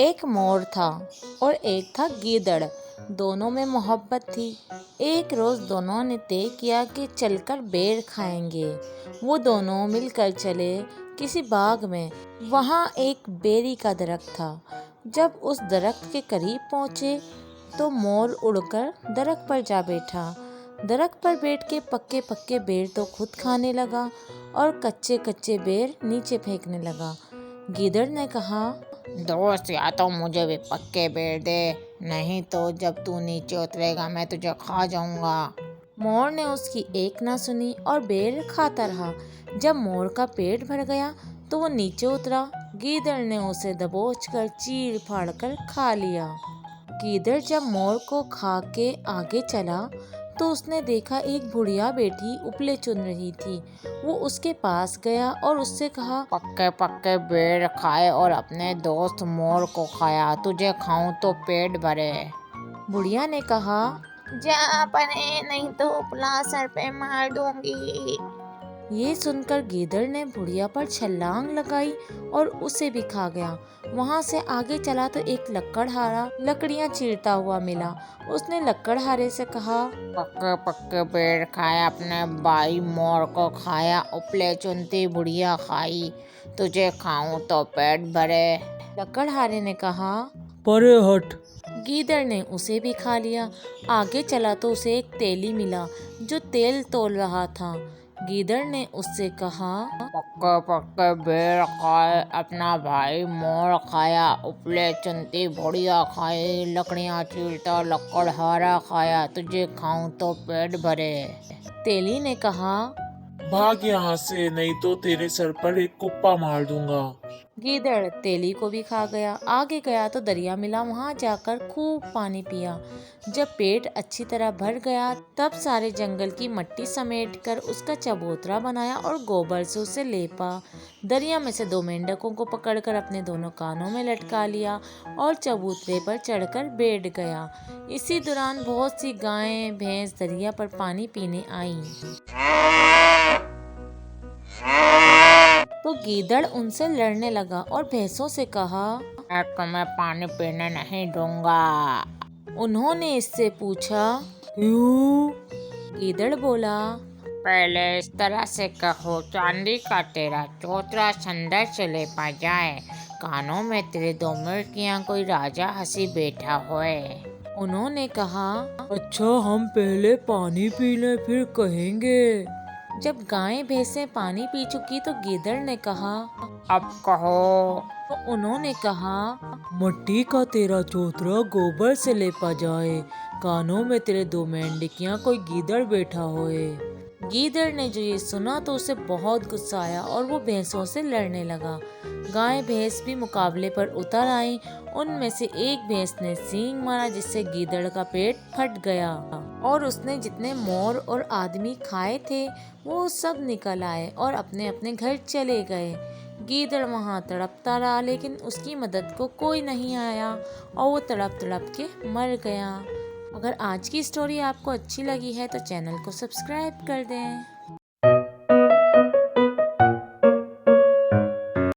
एक मोर था और एक था गीदड़। दोनों में मोहब्बत थी। एक रोज दोनों ने तय किया कि चलकर बेर खाएंगे। वो दोनों मिलकर चले किसी बाग में। वहाँ एक बेरी का दरख्त था। जब उस दरख्त के करीब पहुँचे तो मोर उड़कर दरख्त पर जा बैठा। दरख्त पर बैठ के पक्के पक्के बेर तो खुद खाने लगा और कच्चे कच्चे बेर नीचे फेंकने लगा। गीदड़ ने कहा, दोस्त, या तो मुझे भी पक्के बेर दे, नहीं तो जब तू नीचे उतरेगा मैं तुझे खा जाऊंगा। मोर ने उसकी एक ना सुनी और बेर खाता रहा। जब मोर का पेट भर गया तो वो नीचे उतरा। गीदड़ ने उसे दबोचकर चीर फाड़ कर खा लिया। गीदड़ जब मोर को खा के आगे चला तो उसने देखा एक बुढ़िया बेटी उपले चुन रही थी। वो उसके पास गया और उससे कहा, पक्के पक्के बेर खाए और अपने दोस्त मोर को खाया, तुझे खाऊं तो पेट भरे। बुढ़िया ने कहा, जा परे, नहीं तो उपला सर पे मार दूंगी। ये सुनकर गीदड़ ने बुढ़िया पर छलांग लगाई और उसे भी खा गया। वहाँ से आगे चला तो एक लकड़हारा लकड़ियाँ चीरता हुआ मिला। उसने लकड़हारे से कहा, पक्के पक्के बेर खाए, अपने भाई मोर को खाया, उपले चुनती बुढ़िया खाई, तुझे खाऊं तो पेट भरे। लकड़हारे ने कहा, परे हट। गीदड़ ने उसे भी खा लिया। आगे चला तो उसे एक तेली मिला जो तेल तोल रहा था। गीदड़ ने उससे कहा, पक्के पक्के बेर खाए, अपना भाई मोर खाया, उपले चुनती बुढ़िया खाई, लकड़ियाँ चीरता लकड़हारा खाया, तुझे खाऊं तो पेट भरे। तेली ने कहा, भाग यहाँ से, नहीं तो तेरे सर पर एक कुप्पा मार दूंगा। गीदड़ तेली को भी खा गया। आगे गया तो दरिया मिला। वहां जाकर खूब पानी पिया। जब पेट अच्छी तरह भर गया तब सारे जंगल की मिट्टी समेटकर उसका चबूतरा बनाया और गोबर से उसे लेपा। दरिया में से 2 मेंढकों को पकड़कर अपने दोनों कानों में लटका लिया और चबूतरे पर चढ़कर बैठ गया। इसी दौरान बहुत सी गायें भैंस दरिया पर पानी पीने आईं। तो गीदड़ उनसे लड़ने लगा और भैंसों से कहा, मैं तुम्हें पानी पीने नहीं दूंगा। उन्होंने इससे पूछा, क्यों? गीदड़ बोला, पहले इस तरह से कहो, चांदी का तेरा चौतरा संदर से लेपा जाए, कानों में तेरे 2 मिर्कियाँ, कोई राजा हंसी बैठा होए। उन्होंने कहा, अच्छा, हम पहले पानी पी लें फिर कहेंगे। जब गायें भैंसें पानी पी चुकी तो गीदड़ ने कहा, अब कहो। तो उन्होंने कहा, मट्टी का तेरा चौतरा गोबर से लेपा जाए, कानों में तेरे 2 मेंढकियां, कोई गीदड़ बैठा होए। गीदड़ ने जो ये सुना तो उसे बहुत गुस्सा आया और वो भैंसों से लड़ने लगा। गाय भैंस भी मुकाबले पर उतर आईं। उनमें से एक भैंस ने सींग मारा जिससे गीदड़ का पेट फट गया और उसने जितने मोर और आदमी खाए थे वो सब निकल आए और अपने अपने घर चले गए। गीदड़ वहाँ तड़पता रहा लेकिन उसकी मदद को कोई नहीं आया और वो तड़प तड़प के मर गया। अगर आज की स्टोरी आपको अच्छी लगी है तो चैनल को सब्सक्राइब कर दें।